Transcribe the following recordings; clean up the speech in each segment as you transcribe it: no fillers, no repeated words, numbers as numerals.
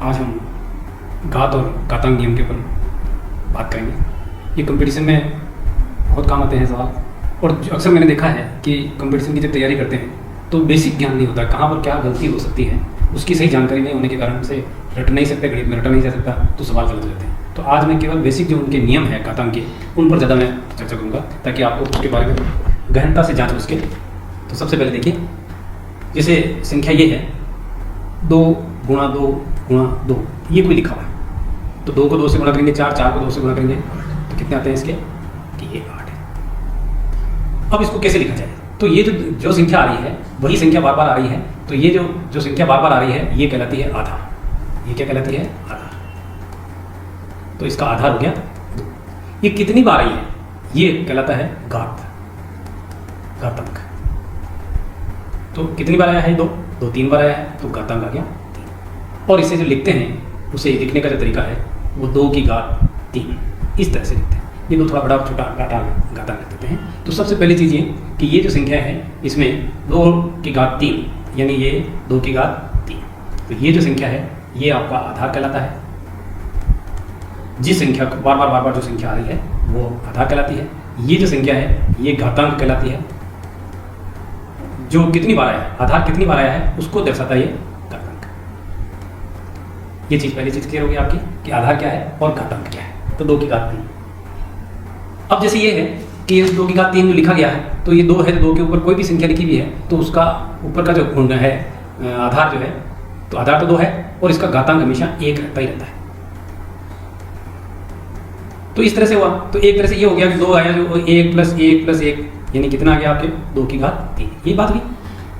आज हम घात और घातांक नियम के ऊपर बात करेंगे। ये कंपटीशन में बहुत काम आते हैं सवाल, और अक्सर मैंने देखा है कि कंपटीशन की जब तैयारी करते हैं तो बेसिक ज्ञान नहीं होता, कहाँ पर क्या गलती हो सकती है उसकी सही जानकारी नहीं होने के कारण से रट नहीं सकते, गणित में रटा नहीं जा सकता, तो सवाल गलत हो जाते हैं। तो आज मैं केवल बेसिक जो उनके नियम है घातांक के, उन पर ज़्यादा मैं चर्चा करूँगा ताकि आपको उसके बारे में गहनता से जांच हो सके। तो सबसे पहले देखिए, जैसे संख्या ये है 2 गुणा 2 गुणा 2, ये कोई लिखा हुआ है, तो 2 को 2 से गुणा करेंगे 4, 4 को 2 से गुणा करेंगे तो कितने आते हैं इसके, कि ये 8 है। अब इसको कैसे लिखा जाए? तो ये जो संख्या आ रही है वही संख्या बार बार आ रही है, तो ये जो संख्या बार बार आ रही है ये कहलाती है आधार। ये क्या कहलाती है? आधार। तो इसका आधार हो गया 2। ये कितनी बार आई है ये कहलाता है घात, घातांक। तो कितनी बार आया है? 2 3 बार आया है तो घातांक आ गया 3। और इसे जो लिखते हैं उसे लिखने का जो तरीका है वो 2 की घात 3, इस तरह से लिखते हैं। ये तो थोड़ा बड़ा छोटा घातांक लिख देते हैं। तो सबसे पहली चीज़ ये कि ये जो संख्या है इसमें 2 की घात 3, यानी ये 2 की घात 3, तो ये जो संख्या है ये आपका आधार कहलाता है। जिस संख्या को बार बार जो संख्या आ रही है वो आधार कहलाती है। ये जो संख्या है ये घातांक कहलाती है। जो कितनी बार आया है, आधार कितनी बार आया है उसको दर्शाता है ये घातांक। ये चीज़ पहली चीज़ क्लियर होगी आपकी कि आधार क्या है और घातांक क्या है। तो 2 की घात 3। अब जैसे ये है कि 2 की घात 3 जो लिखा गया है तो ये 2 है, तो 2 के ऊपर कोई भी संख्या लिखी हुई है तो उसका ऊपर का जो गुण है आधार जो है, तो आधार तो 2 है और इसका घातांक हमेशा 1 रहता ही रहता है। तो इस तरह से हुआ, तो एक तरह से ये हो गया कि 2 आया जो 1 + 1 + 1 यानी कितना आ गया आपके 2 की घात 3, ये बात हुई।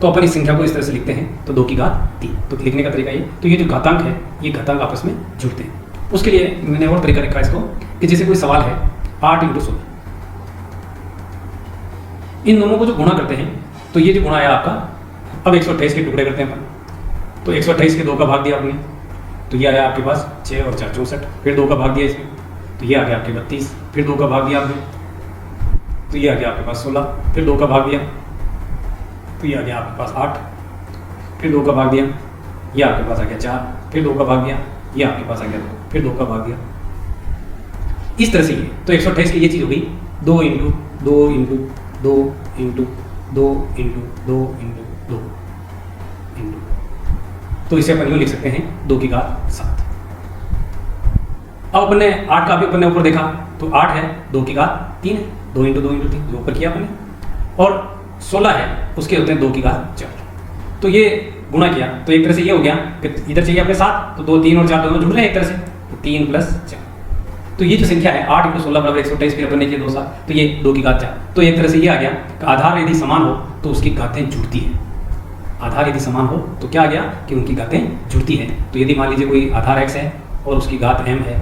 तो अपन इस संख्या को इस तरह से लिखते हैं, तो 2 की घात 3। तो लिखने का तरीका ये, तो ये जो घातांक है ये घातांक आपस में जुड़ते हैं। उसके लिए मैंने और तरीका रखा इसको कि जैसे कोई सवाल है 8 × 16, इन दोनों को जो गुणा करते हैं तो ये जो गुणा आया आपका, अब 128 के टुकड़े करते हैं अपन, तो 128 के 2 का भाग दिया आपने, तो ये आया आपके पास 6 और 4 64, फिर 2 का भाग दिया इसमें तो ये आ गया आपके 32, फिर 2 का भाग दिया आपने तो ये आ गया आपके पास 16, फिर 2 का भाग दिया तो ये आ गया आपके पास 8, फिर 2 का भाग दिया ये आपके पास आ गया 4, फिर 2 का भाग दिया ये आपके पास आ गया 2, फिर 2 का भाग दिया। इस तरह से ये तो 128 की ये चीज़ हो गई 2 × 2 × 2 × 2 × 2 × 2 × तो इसे अपन यूँ लिख सकते हैं 2 की घात 7। अब अपने 8 का भी अपने ऊपर देखा तो 8 है, 2 की घात 3 है, 2 × 2 × 3 जो ऊपर किया अपने, और 16 है उसके होते हैं 2 की घात 4। तो ये गुणा किया तो एक तरह से ये हो गया कि इधर चाहिए अपने 7, तो 2 3 और 4 दोनों जुड़ रहे हैं एक तरह से, तो 3 + 4। तो ये जो संख्या है 8 × 16 = 128, फिर अपन ने किया 2 7, तो ये 2 की घात 4। तो एक तरह से ये आ गया कि आधार यदि समान हो तो उसकी घातें जुड़ती हैं। आधार यदि समान हो तो क्या आ गया कि उनकी घातें जुड़ती हैं। तो यदि मान लीजिए कोई आधार x है और उसकी घात m है,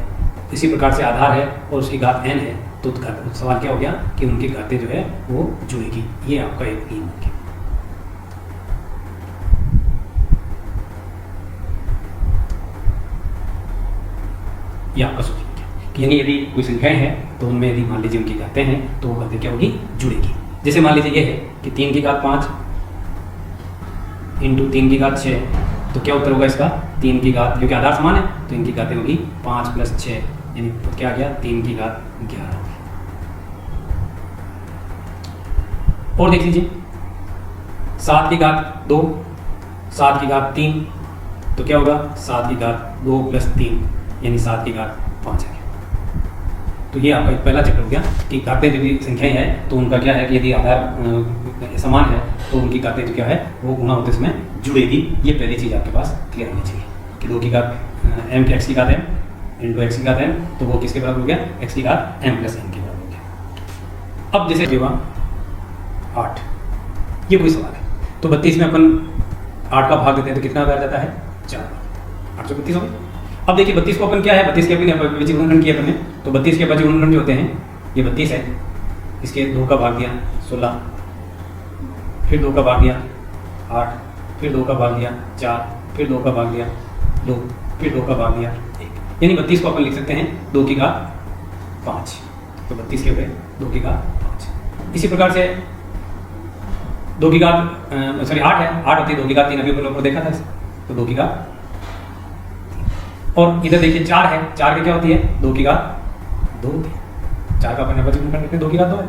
इसी प्रकार से आधार है और उसकी घात n है, तो सवाल क्या हो गया कि उनकी घातें जो है वो जुड़ेगी। ये आपका एक नियम है। ये आपका सोचना कि यानी यदि कोई संख्याएं हैं तो उनमें यदि मान लीजिए उनकी घातें हैं तो वो घातें क्या होगी, जुड़ेगी। जैसे मान लीजिए ये है कि 3 की घात 5 × 3 की घात 6, तो क्या उत्तर होगा इसका? 3 की घात, क्योंकि आधार समान है तो इनकी घातें होगी 5 + 6, यानी क्या आ गया 3 की घात 11। और देख लीजिए 7 की घात 2, 7 की घात 3, तो क्या होगा 7 की घात 2 + 3 यानी 7 की घात 5 है। तो ये आपका पहला चक्र हो गया कि घातें जो भी संख्याएं हैं तो उनका क्या है कि यदि आधार समान है तो उनकी घातें जो क्या है वो गुणा होते समय जुड़ेगी। ये पहली चीज़ आपके पास क्लियर होनी चाहिए कि 2 की घात m x की घात m × x की घात m, तो वो किसके बराबर हो गया? x की घात m + n के बराबर हो गया। अब जैसे होगा 8, ये कोई सवाल है तो 32 में अपन 8 का भाग देते हैं तो कितना आ जाता है? 4, 832 हो गया। अब देखिए 32 को अपन क्या है, 32 के अपने अविभाज्य गुणनखंड किया अपने, तो 32 के अविभाज्य गुणनखंड जो होते हैं ये 32 है, इसके 2 का भाग दिया 16, फिर 2 का भाग दिया 8, फिर 2 का भाग दिया 4, फिर 2 का भाग दिया 2, फिर 2 का भाग दिया 1, यानी 32 को अपन लिख सकते हैं 2 की घात 5। तो 32 के हुए 2 की घात 5। इसी प्रकार से 2 की घात 8 है, 8 होती है 2 की घात 3, अभी ऊपर देखा था, तो 2 की घात और इधर देखिए 4 है, 4 की क्या होती है 2 की घात 2 होती है। 4 का अपन नेबरहुड कर लेते हैं 2 की घात 2 है।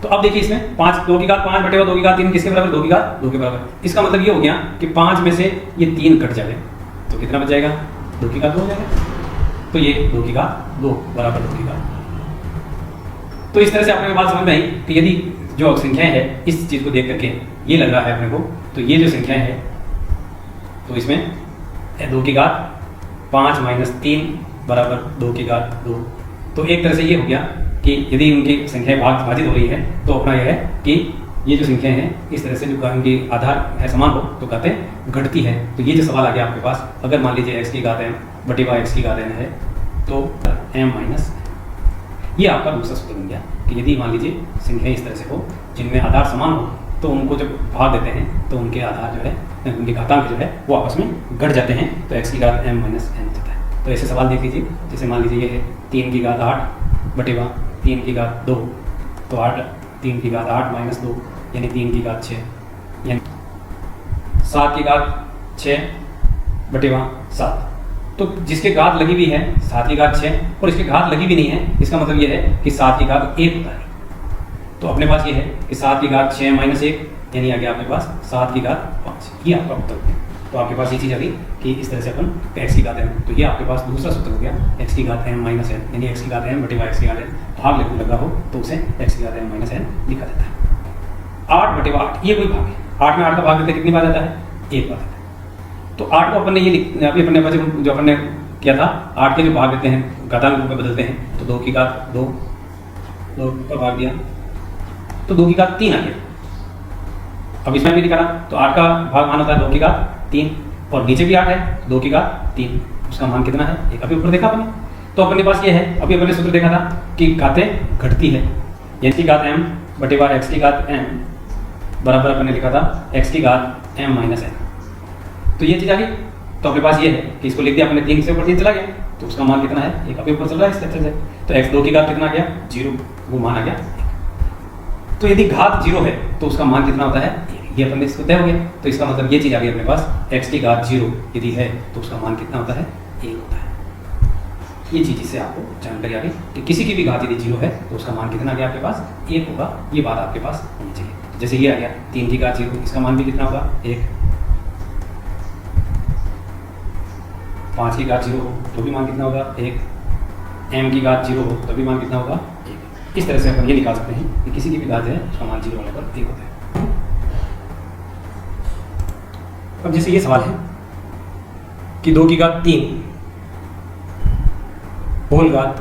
तो अब देखिए इसमें 5 2 की घात 5 बटे 2 की घात 3 किसके बराबर 2 की घात 2 के बराबर। इसका मतलब ये हो गया कि 5 में से ये 3 कट जाए तो कितना बच जाएगा 2 की घात 2 हो जाएगा। तो ये 2 की घात 2 बराबर 2 की घात। तो इस तरह से आपको बात समझ में आई कि यदि जो संख्याएं है इस चीज को देख करके ये लग रहा है अपने को, तो ये जो संख्याएं है तो इसमें 2 की घात 5 माइनस 3 बराबर 2 की घात 2। तो एक तरह से ये हो गया कि यदि उनकी संख्याएं भाजित हो रही है तो अपना यह है कि ये जो संख्याएं हैं इस तरह से जो उनकी आधार है समान हो तो कहते हैं घटती है। तो ये जो सवाल आ गया आपके पास, अगर मान लीजिए x की घात m बटे x की घात n है तो m माइनस, ये आपका दूसरा सूत्र बन गया कि यदि मान लीजिए संख्याएं इस तरह से हो जिनमें आधार समान हो तो उनको जब भाग देते हैं तो उनके आधार जो है उनके घातांक जो है वो आपस में घट जाते हैं तो x की घात m माइनस n होता है। तो ऐसे सवाल देख लीजिए, जैसे मान लीजिए ये है 3 की घात 8 बटे 3 की घात 2, तो 3 की घात 8 माइनस 2 यानी 3 की घात 6, यानी 7 की घात 6 बटे 7। तो जिसके घात लगी हुई है 7 की घात 6 और इसके घात लगी भी नहीं है, इसका मतलब यह है कि 7 की घात 1 होता है। तो अपने पास ये है कि 7 की घात 6 माइनस 1 यानी आ गया आपके पास 7 की घात 5। ये आपका उत्तर है। तो आपके पास ये चीज़ आ गई कि इस तरह से अपन x की घात m, तो ये आपके पास दूसरा सूत्र हो गया x की घात m माइनस n, यानी x की घात m बटे x की घात n भाग लगा हो तो उसे x की घात m माइनस n लिखा जाता है। 8 बटे 8 ये कोई भाग है, 8 में 8 का भाग देते कितनी बार जाता है 1 बार जाता है। तो 8 को अपन ने ये अभी अपने पास जो अपन ने किया था 8 के जो भाग देते हैं घातांक रूप में बदलते हैं तो 2 की घात 2 का भाग दिया तो 2 की घात 3 आ गया। अब इसमें भी लिखा तो 8 का भाग मान होता है 2 की घात 3 और नीचे भी 8 है 2 की घात 3, उसका मान कितना है एक। अभी ऊपर देखा अपने, तो अपने पास ये है, अभी अपने सूत्र देखा था कि घातें घटती है, यानी की घात m बटे x की घात m बराबर अपने लिखा था x की घात m माइनस n। तो ये चीज़ आ गई। तो अपने पास ये है कि इसको लिख दिया अपने 3 से ऊपर 3 चला गया तो उसका मान कितना है एक। अभी ऊपर चल रहा है इस तरह से, तो x 2 की घात कितना आ गया 0, वो मान आ गया। तो यदि घात 0 है तो उसका मान कितना होता है, ये अपन इसको तय हो गया। तो इसका मतलब ये चीज़ आ गई अपने पास x की घात 0 यदि है तो उसका मान कितना होता है 1 होता है। ये चीज़ इससे आपको जानकारी आ गई कि किसी की भी घात यदि 0 है तो उसका मान कितना आ गया आपके पास 1 होगा। ये बात आपके पास होनी चाहिए। तो जैसे ये आ गया 3 की घात 0, इसका मान भी कितना होगा 1। 5 की घात 0 हो तो भी मान कितना होगा 1। m की घात 0 हो तो भी मान कितना होगा 1। इस तरह से अपन ये निकाल सकते हैं कि किसी की भी घात है उसका मान 0 होने पर 1 होता है। अब जैसे ये सवाल है कि 2 की घात 3 होल घात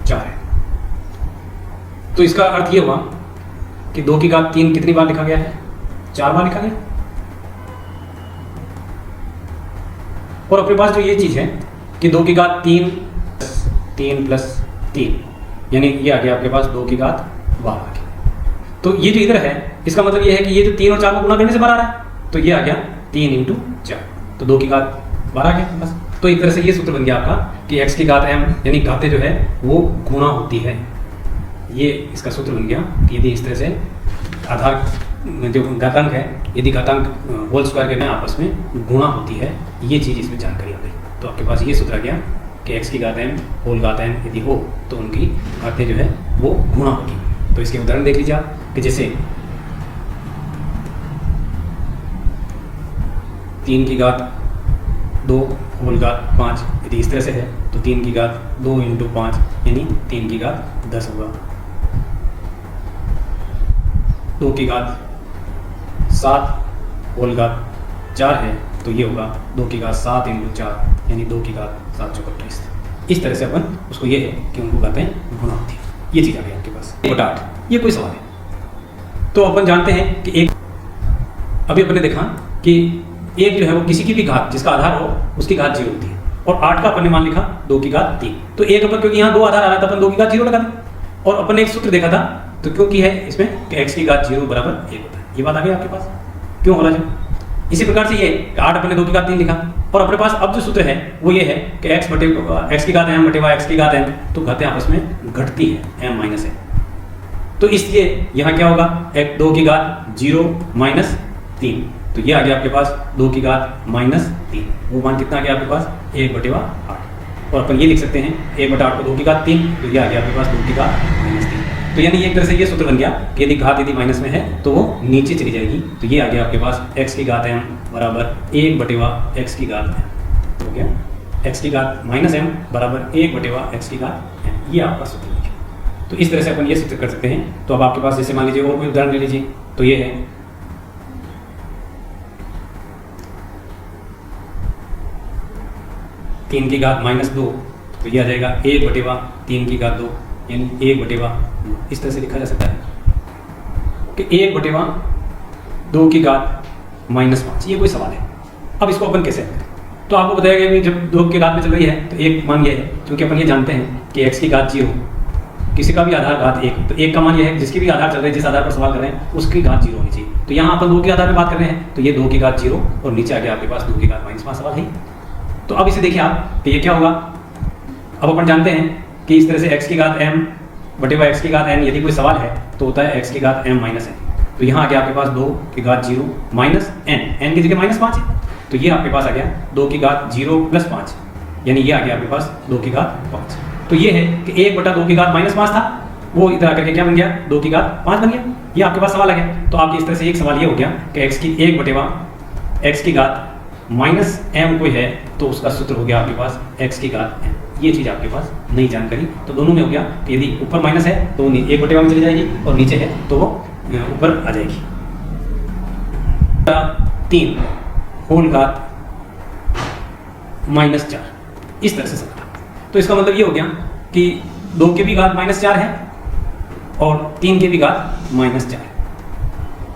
4 है, तो इसका अर्थ ये हुआ कि 2 की घात 3 कितनी बार लिखा गया है 4 बार लिखा गया। और अपने पास जो ये चीज है कि 2 की घात 3 प्लस 3 यानी ये आ गया आपके पास 2 की घात 12 आ गया। तो ये जो इधर है इसका मतलब ये है कि ये जो 3 और 4 को गुणा करने से बाहर आ रहा है, तो ये आ गया 3 इंटू 4, तो 2 की घात 12 आ गया बस। तो एक तरह से ये सूत्र बन गया आपका कि x की घात m यानी घातें जो है वो गुणा होती है। ये इसका सूत्र बन गया कि यदि इस तरह से आधार जो घातांक है यदि घातांक होल स्क्वायर के में आपस में गुणा होती है, ये चीज़ इसमें जानकारी आ गई। तो आपके पास ये सूत्र आ गया कि x की घात m होल घात n यदि हो तो उनकी घातें जो है वो गुणा होगी। तो इसके उदाहरण देख लीजिए आप कि जैसे 3 की घात 2 होल घात 5 यदि इस तरह से है तो 3 की घात 2 इंटू 5 यानी 3 की घात 10 होगा। 2 की घात 7 होल घात 4 है तो ये होगा 2 की घात 7 इंटू 4 यानी 2 की घात 7 चौक 28। इस तरह से अपन उसको ये है कि उनको घातें गुणा होती है। ये चीज़ आ गई आपके पास 1/8। ये कोई सवाल है। तो अपन जानते हैं कि एक अभी अपन ने देखा कि एक जो है वो किसी की भी घात जिसका आधार हो उसकी घात 0 होती है, और 8 का अपन ने मान लिखा 2 की घात 3। तो एक अपन क्योंकि यहाँ 2 आधार आ रहा था अपन 2 की घात 0 लगा दें। और अपन ने एक सूत्र देखा था तो क्योंकि है इसमें कि x की घात 0 बराबर 1 होता है। ये बात आ गई आपके पास क्यों होला जो। इसी प्रकार से ये 8 अपन ने 2 की घात 3 लिखा, और अपने पास अब जो सूत्र है वो ये है कि x की घात m बटे x की घात n, तो घातें आपस में घटती है m माइनस n। तो इसलिए यहाँ क्या होगा 2 की घात 0 माइनस 3 तो ये आ गया आपके पास 2 की घात -3। वो मान कितना आ गया आपके पास 1/8। और अपन ये लिख सकते हैं 1/8 को 2 की घात 3, तो ये आ गया आपके पास 2 की घात -3। तो यानी एक तरह से ये सूत्र बन गया कि यदि घात यदि माइनस में है तो वो नीचे चली जाएगी। तो ये आ गया आपके पास x की घात m बराबर 1/x की घात m। हो गया x की घात -m बराबर 1/x की घात m। ये आपका सूत्र है। तो इस तरह से अपन ये सूत्र कर सकते हैं। तो अब आपके पास जैसे मान लीजिए और कोई उदाहरण ले लीजिए, तो ये है 3 की घात -2, तो ये आ जाएगा 1/3 की घात 2, यानी 1/2। इस तरह से लिखा जा सकता है कि 1/2 की घात -5। ये कोई सवाल है। अब इसको अपन कैसे करें? तो आपको बताया गया कि जब 2 की घात में चल रही है तो एक मान ये है, क्योंकि अपन ये जानते हैं कि x की घात 0, किसी का भी आधार घात 1, तो 1 का मान ये है जिसकी भी आधार चल रहे हैं, जिस आधार पर सवाल कर रहे हैं उसकी घात 0 होनी चाहिए। तो यहाँ अपन 2 के आधार में बात कर रहे हैं, तो ये 2 की घात 0 और नीचे आ गया आपके पास 2 की घात -5 सवाल है। तो अब इसे देखिए आप कि ये क्या होगा। अब अपन जानते हैं कि इस तरह से x की घात m बटे x की घात n यदि कोई सवाल है तो होता है x की घात m -n। तो यहाँ आ गया आपके पास 2 की घात 0 माइनस n की जगह -5 है, तो ये आपके पास आ गया 2 की घात 0 + 5, यानी ये आ गया आपके पास 2 की घात 5। तो ये है कि 1/2 की घात -5 था, वो इधर आकर के क्या बन गया 2 की घात 5 बन गया। ये आपके पास सवाल आ गया। तो आपकी इस तरह से एक सवाल ये हो गया कि x की 1/x की घात -m कोई है तो उसका सूत्र हो गया आपके पास x की घात m। ये चीज़ आपके पास नई जानकारी। तो दोनों में हो गया कि यदि ऊपर माइनस है तो 1/1 में चली जाएगी और नीचे है तो वो ऊपर आ जाएगी। 3 होल घात -4 इस तरह से समझा। तो इसका मतलब ये हो गया कि 2 की भी घात -4 है और 3 की भी घात -4 है।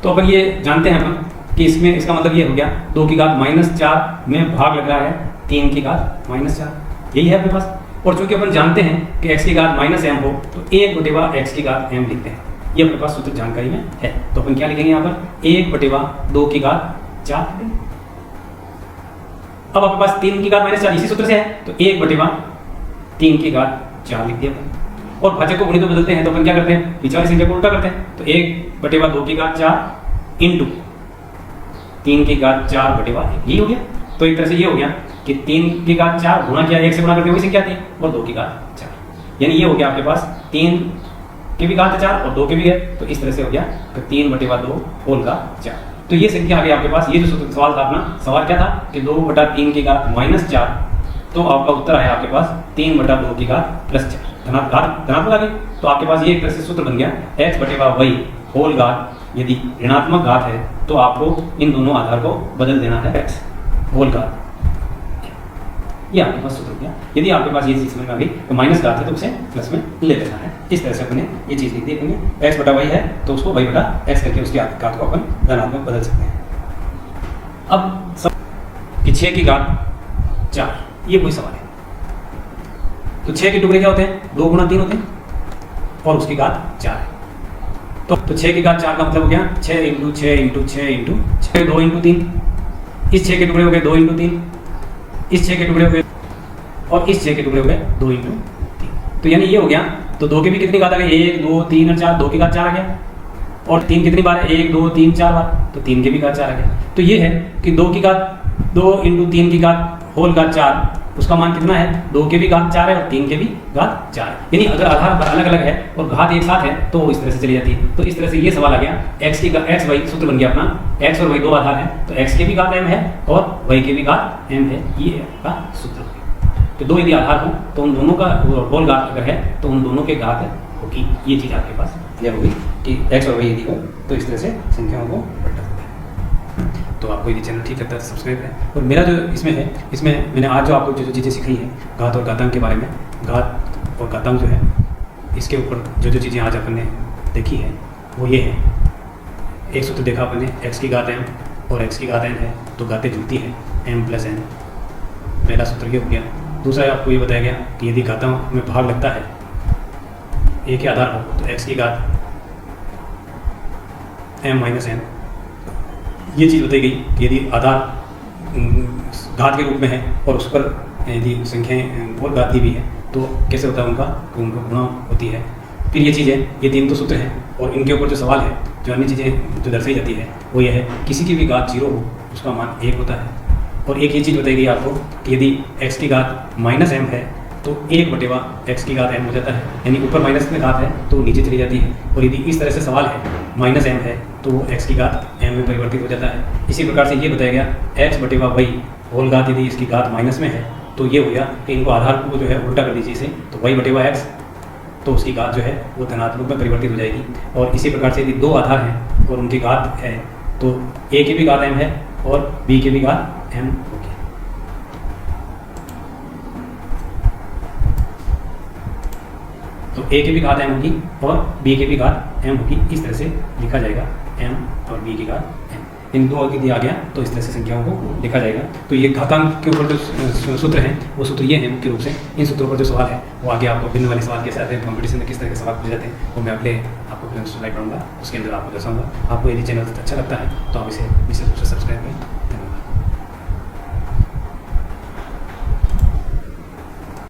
तो अपन ये जानते हैं अपन कि इसमें इसका मतलब ये हो गया 2 की घात -4 में भाग लग रहा है 3 की घात -4, यही है अपने पास। और चूंकि अपन जानते हैं कि x की घात -m हो तो 1/x की घात m लिखते हैं। ये अपने पास सूत्र जानकारी में है। तो अपन क्या लिखेंगे यहाँ पर 1/2 की घात 4। अब आपके पास 3 की घात -4 इसी सूत्र से है, तो 1/3 की घात 4 लिख दिया अपन। और भाजक को गुणित में बदलते हैं तो अपन क्या करते हैं, पिछवाली संख्या को उल्टा करते हैं। तो 1/2 की घात 4 इंटू 3 की घात 4/1 यही हो गया। तो एक तरह से ये हो गया कि 3 की घात 4 गुणा किया 1 से गुणा करके वही संख्या आती है, और 2 की घात 4, यानी ये हो गया आपके पास 3 की भी घात 4 और 2 की भी है। तो इस तरह से हो गया कि 3/2 होल घात 4। तो ये संख्या आ गई आपके पास। ये जो सवाल था अपना, सवाल क्या था कि 2/3 की घात -4, तो आपका उत्तर आया आपके पास 3/2 की घात +4 धनात्मक आ गई। तो आपके पास ये एक तरह से सूत्र बन गया x/y होल घात। यदि ऋणात्मक घात है तो आपको इन दोनों आधार को बदल देना है x होल घात। ये आपके पास सूत्र हो गया। यदि आपके पास ये चीज़ समझ में आ गई तो माइनस घात है तो उसे प्लस में ले लेना है। इस तरह से अपने ये चीज़ लिख दी अपने x/y है तो उसको y/x करके उसके घात को अपन धनात्मक बदल सकते हैं। अब कि 6 की घात 4 ये कोई सवाल है। तो 6 के टुकड़े क्या होते हैं, 2 × 3 होते हैं और उसकी घात 4 है। तो 6 की घात 4 का मतलब हो गया 6 × 6 × 6 × 6 2 × 3। इस 6 के टुकड़े हो गए 2 × 3, इस 6 के टुकड़े हो गए और इस 6 के टुकड़े हो गए 2 × 3। तो यानी ये हो गया। तो 2 की भी कितनी घात आ गई, 1 2 3 और 4, 2 की घात 4 आ गया। और 3 कितनी बार है, 1 2 3 4 बार, तो 3 की भी घात 4 आ गया। तो ये है कि 2 की घात 2 × 3 की घात होल घात 4, उसका मान कितना है, 2 के भी घात 4 है और 3 के भी घात 4 है। यानी अगर आधार अलग अलग है और घात एक साथ है तो वो इस तरह से चली जाती है। तो इस तरह से ये सवाल आ गया। x y सूत्र बन गया अपना, x और y दो आधार है तो x के भी घात m है और y के भी घात m है। ये आपका सूत्र हो गया। तो 2 यदि आधार हो तो उन दोनों का होल घात अगर है तो उन दोनों के घात होगी। ये चीज़ आपके पास क्लियर होगी कि x और y यदि हो तो इस तरह से संख्याओं को बटा सकते हैं। तो आपको यदि चैनल ठीक लगता है तो सब्सक्राइब है। और मेरा जो इसमें है, इसमें मैंने आज जो आपको जो चीज़ें सिखाई हैं घात और घातांक के बारे में, घात और घातांक जो है इसके ऊपर जो चीज़ें आज अपन ने देखी है वो ये है। एक सूत्र देखा अपन ने, x की घात m और x की घात n है तो घातें जुड़ती हैं m + n। पहला सूत्र ये हो गया। दूसरा आपको ये बताया गया कि यदि घातांक में भाग लगता है एक ही आधार हो तो x की घात m - n। ये चीज़ बताई गई कि यदि आधार घात के रूप में है और उस पर यदि संख्याएँ और घात दी भी है तो कैसे होता है उनका गुणा होती है। फिर ये चीज़ें, ये 3 तो सूत्र हैं और इनके ऊपर जो सवाल है जो अन्य चीज़ें जो दर्शाई जाती है वो यह है किसी की भी घात 0 हो उसका मान 1 होता है। और एक ये चीज़ बताई गई आपको कि यदि x की घात -m है तो 1/x की घात m हो जाता है, यानी ऊपर माइनस में घात है तो नीचे चली जाती है। और यदि इस तरह से सवाल है -m है तो वो x की घात m में परिवर्तित हो जाता है। इसी प्रकार से ये बताया गया x/y होल घात यदि इसकी घात माइनस में है तो ये हो गया कि इनको आधार को जो है उल्टा कर दीजिए इसे, तो y/x तो उसकी घात जो है वो धनात्मक में परिवर्तित हो जाएगी। और इसी प्रकार से यदि दो आधार हैं और उनकी घात है तो a की भी घात m है और b की भी घात m होगी। तो a की भी घात m होगी और b की भी घात m होगी। इस तरह से लिखा जाएगा m और b की घात m। इन दो यदि दिया गया तो इस तरह से संख्याओं को लिखा जाएगा। तो ये घातांक के ऊपर जो सूत्र हैं वो सूत्र ये हैं मुख्य रूप से। इन सूत्रों पर जो सवाल है वो आगे आपको भिन्न वाले सवाल कैसे आते हैं, कॉम्पिटिशन में किस तरह के सवाल पूछे जाते हैं वो मैं अगले आपको स्लाइड पढ़ूंगा, उसके अंदर आपको दर्शाऊंगा। आपको यदि चैनल अच्छा लगता है तो आप इसे निश्चित रूप से सब्सक्राइब करें।